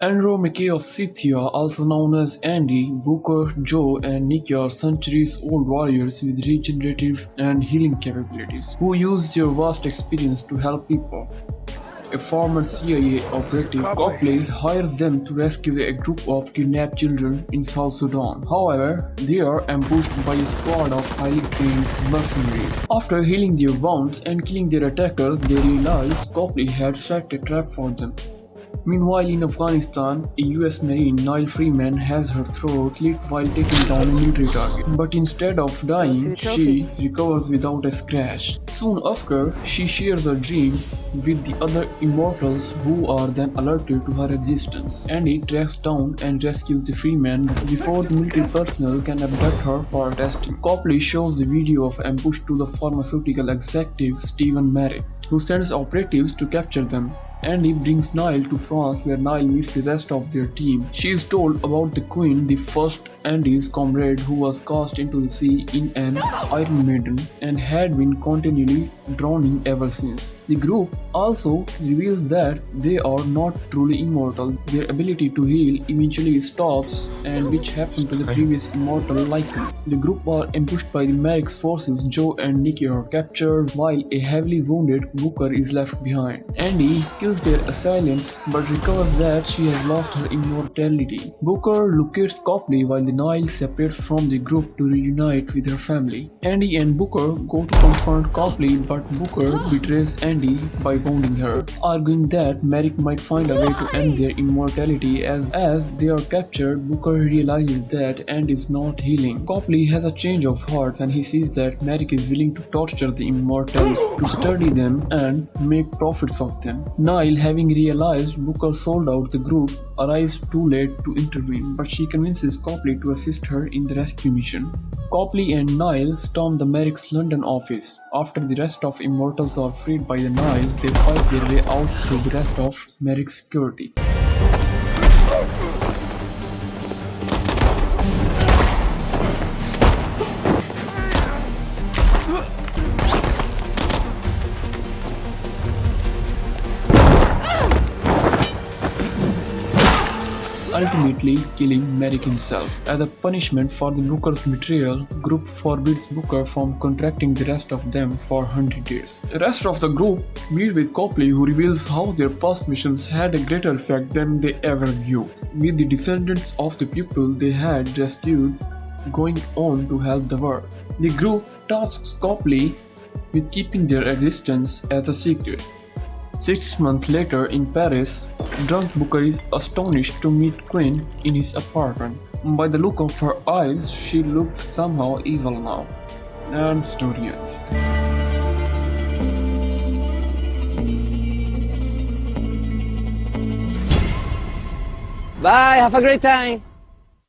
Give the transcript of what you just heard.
Andrew McKay of Scythia, also known as Andy, Booker, Joe, and Nick are centuries-old warriors with regenerative and healing capabilities, who use their vast experience to help people. A former CIA operative, Copley hires them to rescue a group of kidnapped children in South Sudan. However, they are ambushed by a squad of highly trained mercenaries. After healing their wounds and killing their attackers, they realize Copley had set a trap for them. Meanwhile, in Afghanistan, a US Marine, Niall Freeman, has her throat slit while taking down a military target. But instead of dying, she recovers without a scratch. Soon after, she shares her dream with the other immortals who are then alerted to her existence. Andy tracks down and rescues the Freeman before the military personnel can abduct her for testing. Copley shows the video of ambush to the pharmaceutical executive Stephen Merrick, who sends operatives to capture them. Andy brings Niall to France where Niall meets the rest of their team. She is told about the Queen, the first Andy's comrade who was cast into the sea in an Iron Maiden and had been continually drowning ever since. The group also reveals that they are not truly immortal. Their ability to heal eventually stops, and which happened to the previous immortal Lycan. The group are ambushed by the Merrick's forces. Joe and Nikki are captured while a heavily wounded Booker is left behind. Andy kills their assailants but recovers that she has lost her immortality. Booker locates Copley while the Niall separates from the group to reunite with her family. Andy and Booker go to confront Copley, but Booker betrays Andy by wounding her, arguing that Merrick might find a way to end their immortality. As they are captured, Booker realizes that Andy is not healing. Copley has a change of heart when he sees that Merrick is willing to torture the immortals to study them and make profits of them. Niall, having realized Booker sold out the group, arrives too late to intervene, but she convinces Copley to assist her in the rescue mission. Copley and Niall storm the Merrick's London office. After the rest of Immortals are freed by the Niall, they fight their way out through the rest of Merrick's security. Ultimately killing Merrick himself. As a punishment for the Booker's betrayal, group forbids Booker from contracting the rest of them for 100 years. The rest of the group meet with Copley, who reveals how their past missions had a greater effect than they ever knew, with the descendants of the people they had rescued going on to help the world. The group tasks Copley with keeping their existence as a secret. 6 months later in Paris, drunk Booker is astonished to meet Quinn in his apartment. By the look of her eyes, she looked somehow evil now. And story ends. Bye, have a great time!